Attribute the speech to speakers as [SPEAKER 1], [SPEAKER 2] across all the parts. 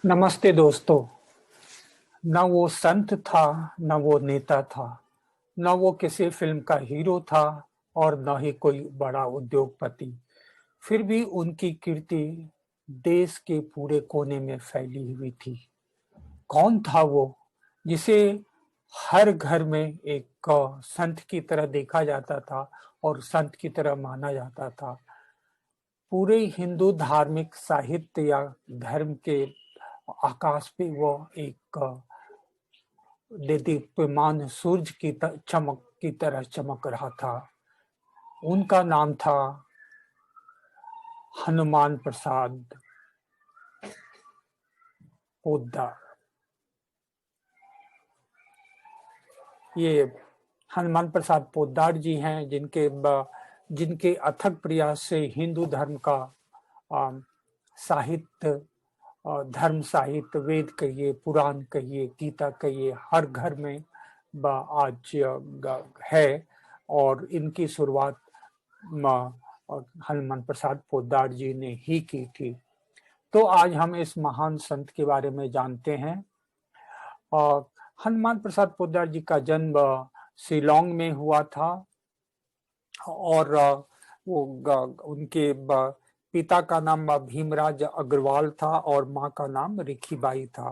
[SPEAKER 1] नमस्ते दोस्तों। न वो संत था, न वो नेता था, न वो किसी फिल्म का हीरो था और न ही कोई बड़ा उद्योगपति। फिर भी उनकी कीर्ति देश के पूरे कोने में फैली हुई थी। कौन था वो जिसे हर घर में एक संत की तरह देखा जाता था और संत की तरह माना जाता था। पूरे हिंदू धार्मिक साहित्य या धर्म के आकाश पे वो एक दीप्यमान सूरज की चमक की तरह चमक रहा था। उनका नाम था हनुमान प्रसाद पोद्दार। ये हनुमान प्रसाद पोद्दार जी हैं जिनके अथक प्रयास से हिंदू धर्म का साहित्य, धर्म साहित्य, वेद कहिए, पुराण कहिए, गीता कहिए, हर घर में आज है। और इनकी शुरुआत हनुमान प्रसाद पोद्दार जी ने ही की थी। तो आज हम इस महान संत के बारे में जानते हैं। हनुमान प्रसाद पोद्दार जी का जन्म शिलोंग में हुआ था और उनके पिता का नाम भीमराज अग्रवाल था और माँ का नाम रिखीबाई था।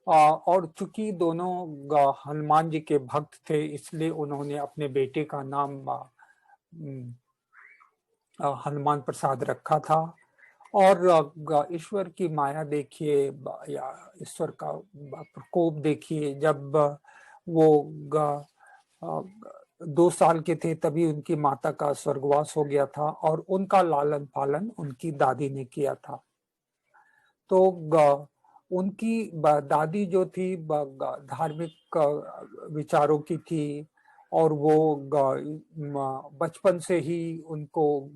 [SPEAKER 1] और चूंकि दोनों हनुमान जी के भक्त थे, इसलिए उन्होंने अपने बेटे का नाम हनुमान प्रसाद रखा था। और ईश्वर की माया देखिए या ईश्वर का प्रकोप देखिए, जब वो 2 साल के थे तभी उनकी माता का स्वर्गवास हो गया था और उनका लालन पालन उनकी दादी ने किया था। तो उनकी दादी जो थी धार्मिक विचारों की थी और वो बचपन से ही उनको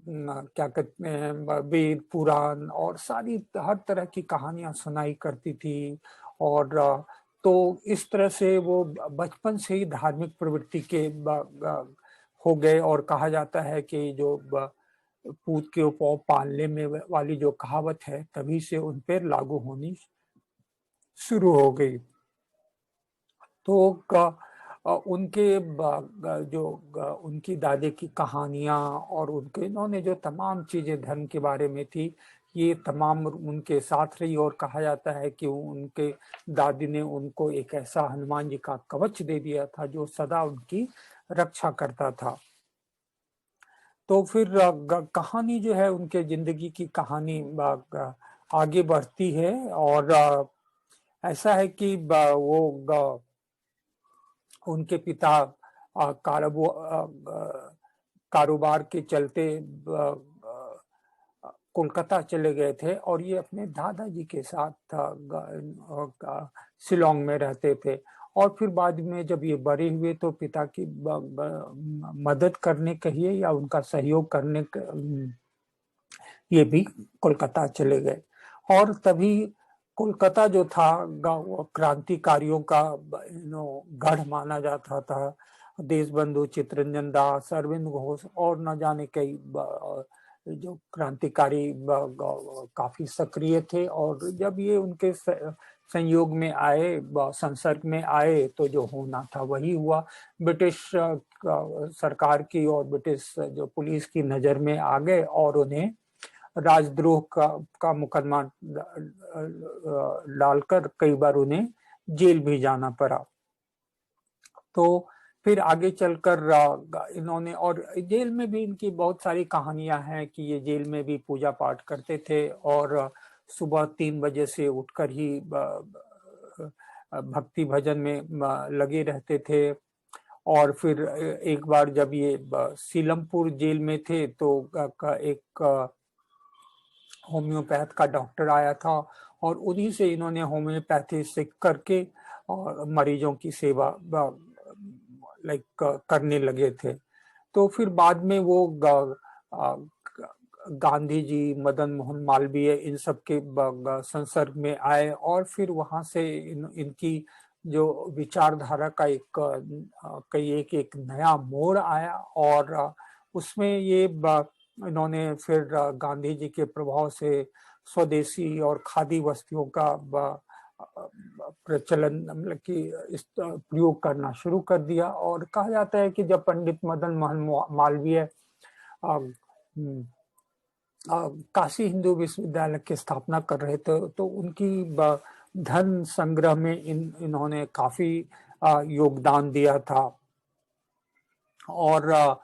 [SPEAKER 1] क्या कहते हैं, वेद पुराण और सारी हर तरह की कहानियां सुनाई करती थी। और तो इस तरह से वो बचपन से ही धार्मिक प्रवृत्ति के हो गए। और कहा जाता है कि जो पूत के पाँव पालने में वाली जो कहावत है, तभी से उन पर लागू होनी शुरू हो गई। तो उनके जो उनकी दादी की कहानियां और उनके इन्होंने जो तमाम चीजें धर्म के बारे में थी, ये तमाम उनके साथ रही। और कहा जाता है कि उनके दादी ने उनको एक ऐसा हनुमान जी का कवच दे दिया था जो सदा उनकी रक्षा करता था। तो फिर कहानी जो है, उनके जिंदगी की कहानी आगे बढ़ती है। और ऐसा है कि वो उनके पिता कारोबार के चलते कोलकाता चले गए थे और ये अपने दादाजी के साथ शिलोंग में रहते थे। और फिर बाद में जब ये बड़े हुए तो पिता की मदद करने कहिए या उनका सहयोग करने ये भी कोलकाता चले गए। और तभी कोलकाता जो था क्रांतिकारियों का गढ़ माना जाता था। देशबंधु चित्तरंजन दास, अरविंद घोष और न जाने कई जो क्रांतिकारी काफी सक्रिय थे। और जब ये उनके संयोग में आए, संसर्ग में आए, तो जो होना था वही हुआ। ब्रिटिश सरकार की और ब्रिटिश जो पुलिस की नजर में आ गए और उन्हें राजद्रोह का मुकदमा डालकर कई बार उन्हें जेल भी जाना पड़ा। तो फिर आगे चलकर इन्होंने, और जेल में भी इनकी बहुत सारी कहानियां हैं कि ये जेल में भी पूजा पाठ करते थे और सुबह 3 बजे से उठकर ही भक्ति भजन में लगे रहते थे। और फिर एक बार जब ये सीलमपुर जेल में थे तो एक होम्योपैथ का डॉक्टर आया था और उन्हीं से इन्होंने होम्योपैथी सीख करके और मरीजों की सेवा करने लगे थे। तो फिर बाद में वो गांधी जी, मदन मोहन मालवीय, इन सब के संसर्ग में आए और फिर वहां से इनकी जो विचारधारा का एक नया मोड़ आया। और उसमें ये इन्होंने फिर गांधी जी के प्रभाव से स्वदेशी और खादी वस्तुओं का प्रचलन, मतलब कि इस प्रयोग करना शुरू कर दिया। और कहा जाता है कि जब पंडित मदन मोहन मालवीय काशी हिंदू विश्वविद्यालय की स्थापना कर रहे थे, तो उनकी धन संग्रह में इन्होंने काफी योगदान दिया था। और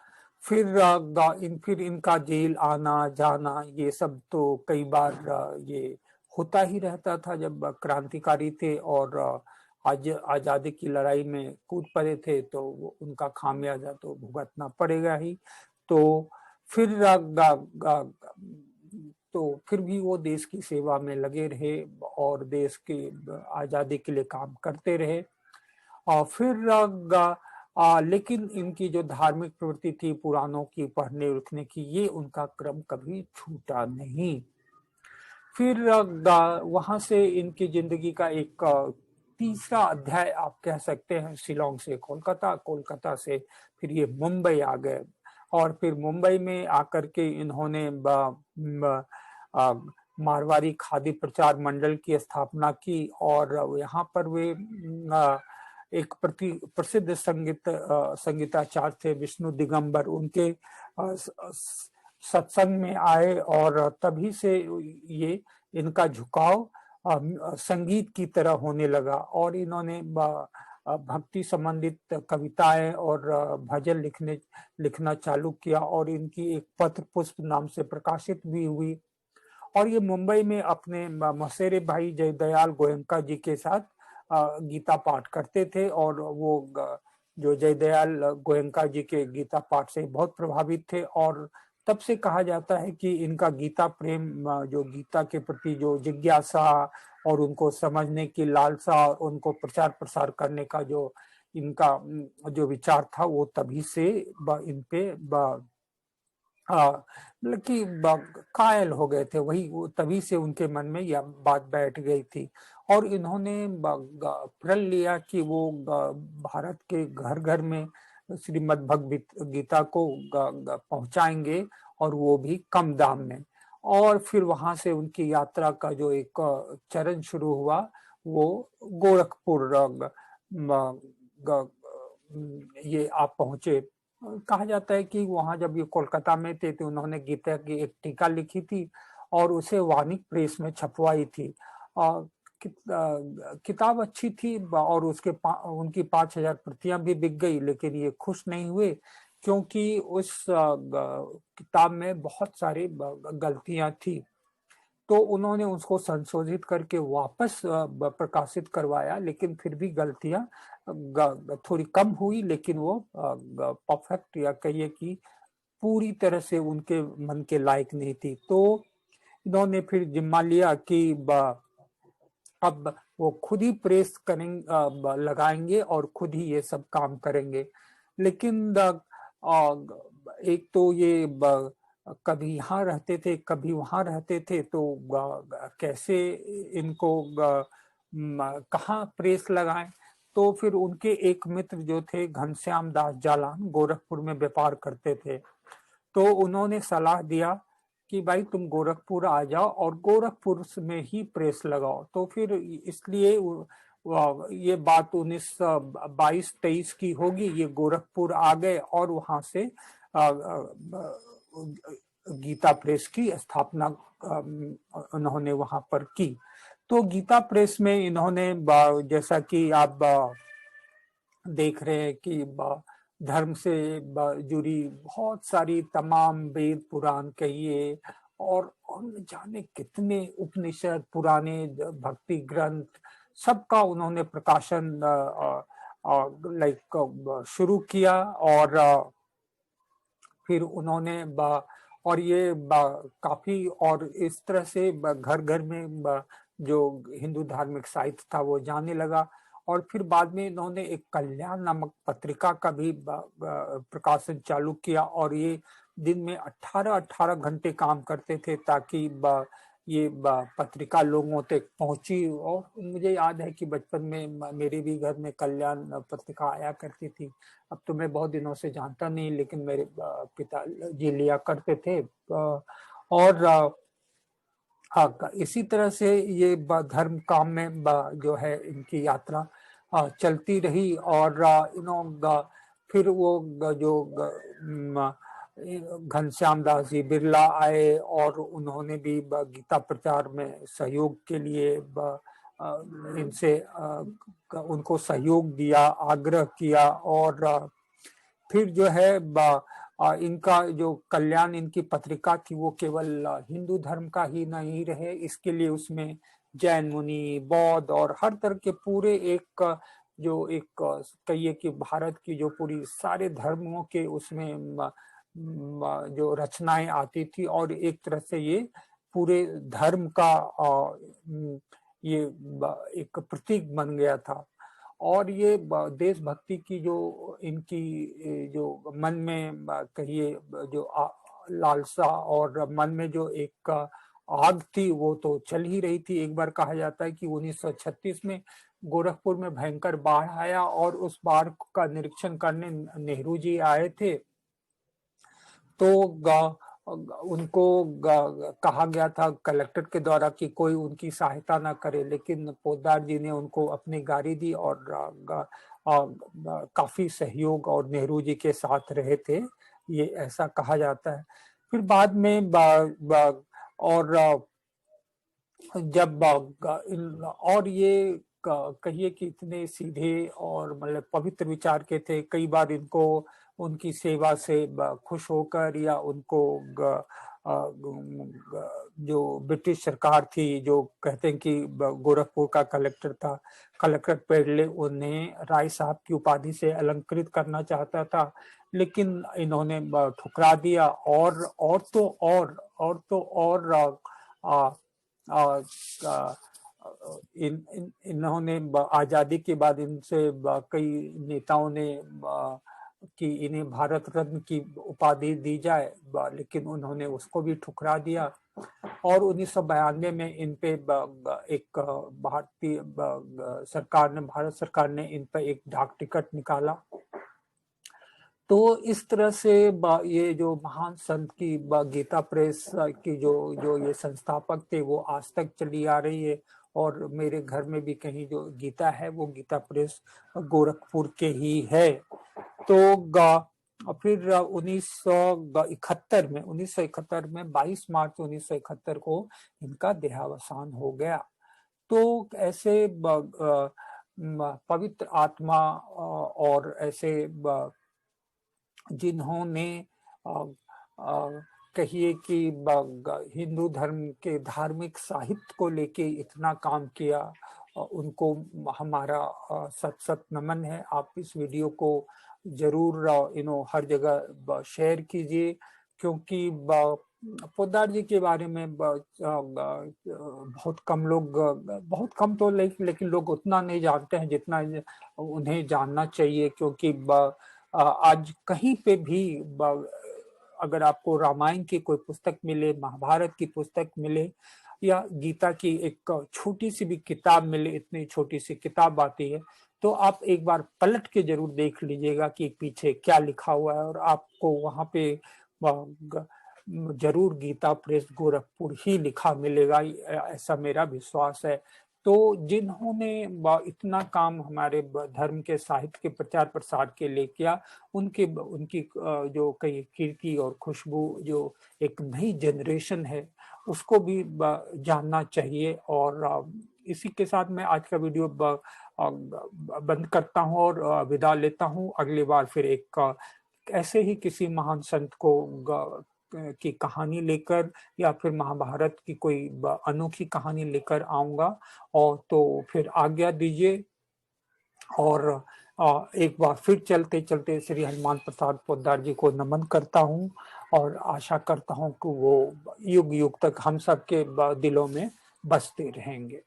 [SPEAKER 1] फिर इनका जेल आना जाना ये सब तो कई बार ये होता ही रहता था जब क्रांतिकारी थे और आज आजादी की लड़ाई में कूद पड़े थे, तो उनका खामियाजा तो भुगतना पड़ेगा ही। तो फिर फिर भी वो देश की सेवा में लगे रहे और देश की आजादी के लिए काम करते रहे। और फिर लेकिन इनकी जो धार्मिक प्रवृत्ति थी पुराणों की पढ़ने लिखने की, ये उनका क्रम कभी छूटा नहीं। फिर वहां से इनकी जिंदगी का एक तीसरा अध्याय आप कह सकते हैं, शिलोंग से कोलकाता, कोलकाता से फिर ये मुंबई आ गए। और फिर मुंबई में आकर के इन्होंने मारवाड़ी खादी प्रचार मंडल की स्थापना की। और यहाँ पर वे एक प्रसिद्ध संगीताचार्य थे विष्णु दिगंबर, उनके सत्संग में आए और तभी से ये इनका झुकाव संगीत की तरह होने लगा। और इन्होंने भक्ति संबंधित कविताएं और भजन लिखना चालू किया और इनकी एक पत्र पुष्प नाम से प्रकाशित भी हुई। और ये मुंबई में अपने मौसेरे भाई जयदयाल गोयनका जी के साथ गीता पाठ करते थे। और वो जो जयदयाल गोयनका जी के गीता पाठ से बहुत प्रभावित थे। और तब से कहा जाता है कि इनका गीता प्रेम, जो गीता के प्रति जो जिज्ञासा और उनको समझने की लालसा और उनको प्रचार प्रसार करने का जो इनका जो विचार था, वो तभी से इन पे मतलब कि कायल हो गए थे। वही तभी से उनके मन में यह बात बैठ गई थी। और इन्होंने प्रण लिया कि वो भारत के घर घर में श्रीमद् भगवत गीता को पहुंचाएंगे और वो भी कम दाम में। और फिर वहां से उनकी यात्रा का जो एक चरण शुरू हुआ, वो गोरखपुर ये आप पहुंचे। कहा जाता है कि वहां जब ये कोलकाता में थे तो उन्होंने गीता की एक टीका लिखी थी और उसे वानिक प्रेस में छपवाई थी। किताब अच्छी थी और उनकी 5,000 प्रतियां भी बिक गई, लेकिन ये खुश नहीं हुए क्योंकि उस किताब में बहुत सारी गलतियां थी। तो उन्होंने उसको संशोधित करके वापस प्रकाशित करवाया, लेकिन फिर भी गलतियां थोड़ी कम हुई, लेकिन वो परफेक्ट या कहिए कि पूरी तरह से उनके मन के लायक नहीं थी। तो इन्होंने फिर जिम्मा लिया कि अब वो खुद ही प्रेस करेंगे, लगाएंगे और खुद ही ये सब काम करेंगे। लेकिन एक तो ये कभी यहाँ रहते थे कभी वहां रहते थे, तो कैसे इनको कहाँ प्रेस लगाएं। तो फिर उनके एक मित्र जो थे घनश्याम दास जालान, गोरखपुर में व्यापार करते थे, तो उन्होंने सलाह दिया कि भाई तुम गोरखपुर आ जाओ और गोरखपुर में ही प्रेस लगाओ। तो फिर इसलिए ये बात 1922-23 की होगी, ये गोरखपुर आ गए और वहां से गीता प्रेस की स्थापना उन्होंने वहां पर की। तो गीता प्रेस में इन्होंने जैसा कि आप देख रहे हैं कि धर्म से जुड़ी बहुत सारी तमाम वेद पुराण कहिए और न जाने कितने उपनिषद, पुराने भक्ति ग्रंथ, सबका उन्होंने प्रकाशन शुरू किया। और फिर उन्होंने और ये काफी और इस तरह से घर घर में जो हिंदू धार्मिक साहित्य था वो जाने लगा। और फिर बाद में इन्होंने एक कल्याण नामक पत्रिका का भी प्रकाशन चालू किया और ये दिन में 18-18 घंटे काम करते थे ताकि ये पत्रिका लोगों तक पहुंची। और मुझे याद है कि बचपन में मेरे भी घर में कल्याण पत्रिका आया करती थी। अब तो मैं बहुत दिनों से जानता नहीं, लेकिन मेरे पिताजी लिया करते थे। और हाँ, इसी तरह से ये धर्म काम में जो है इनकी यात्रा चलती रही। और फिर वो जो घनश्याम दास जी बिरला आए और उन्होंने भी गीता प्रचार में सहयोग के लिए इनसे उनको सहयोग दिया, आग्रह किया। और फिर जो है इनका जो कल्याण इनकी पत्रिका थी वो केवल हिंदू धर्म का ही नहीं रहे, इसके लिए उसमें जैन मुनि, बौद्ध और हर तरह के पूरे एक जो एक कहिए कि भारत की जो पूरी सारे धर्मों के उसमें जो रचनाएं आती थी। और एक तरह से ये पूरे धर्म का ये एक प्रतीक बन गया था। और ये देशभक्ति की जो इनकी जो मन में कहिए जो लालसा और मन में जो एक आग थी वो तो चल ही रही थी। एक बार कहा जाता है कि 1936 में गोरखपुर में भयंकर बाढ़ आया और उस बाढ़ का निरीक्षण करने नेहरू जी आए थे। तो उनको कहा गया था कलेक्टर के द्वारा कि कोई उनकी सहायता ना करे, लेकिन पोद्दार जी ने उनको अपनी गाड़ी दी और काफी सहयोग और नेहरू जी के साथ रहे थे, ये ऐसा कहा जाता है। फिर बाद में और जब और ये कहिए कि इतने सीधे और मतलब पवित्र विचार के थे। कई बार इनको उनकी सेवा से खुश होकर या उनको जो ब्रिटिश सरकार थी जो कहते हैं कि गोरखपुर का कलेक्टर था, कलेक्टर पेड़ले, उन्हें राय साहब की उपाधि से अलंकृत करना चाहता था, लेकिन इन्होंने ठुकरा दिया। और इन्होंने आजादी के बाद इनसे कई नेताओं ने कि इन्हें भारत रत्न की उपाधि दी जाए, लेकिन उन्होंने उसको भी ठुकरा दिया। और 1992 में इन पे एक भारतीय सरकार ने, भारत सरकार ने इन पे एक डाक टिकट निकाला। तो इस तरह से ये जो महान संत की गीता प्रेस की जो जो ये संस्थापक थे वो आज तक चली आ रही है। और मेरे घर में भी कहीं जो गीता है वो गीता प्रेस गोरखपुर के ही है। तो फिर 1971 में 22 मार्च 1971 को इनका देहावसान हो गया। तो ऐसे पवित्र आत्मा और ऐसे जिन्होंने कहिए कि हिंदू धर्म के धार्मिक साहित्य को लेके इतना काम किया, उनको हमारा सत सत नमन है। आप इस वीडियो को जरूर हर जगह शेयर कीजिए, क्योंकि पोद्दार जी के बारे में बहुत कम लोग, बहुत कम तो लेकिन लोग उतना नहीं जानते हैं जितना उन्हें जानना चाहिए। क्योंकि आज कहीं पे भी अगर आपको रामायण की कोई पुस्तक मिले, महाभारत की पुस्तक मिले या गीता की एक छोटी सी भी किताब मिले, इतनी छोटी सी किताब आती है, तो आप एक बार पलट के जरूर देख लीजिएगा कि पीछे क्या लिखा हुआ है। और आपको वहां पे जरूर गीता प्रेस गोरखपुर ही लिखा मिलेगा, ऐसा मेरा विश्वास है। तो जिन्होंने इतना काम हमारे धर्म के साहित्य के प्रचार प्रसार के लिए किया, उनकी जो कई कीर्ति और खुशबू जो एक नई जनरेशन है उसको भी जानना चाहिए। और इसी के साथ मैं आज का वीडियो बंद करता हूं और विदा लेता हूं। अगली बार फिर एक ऐसे ही किसी महान संत को की कहानी लेकर या फिर महाभारत की कोई अनोखी कहानी लेकर आऊंगा। और तो फिर आज्ञा दीजिए। और एक बार फिर चलते चलते श्री हनुमान प्रसाद पोद्दार जी को नमन करता हूँ और आशा करता हूँ कि वो युग युग तक हम सबके दिलों में बसते रहेंगे।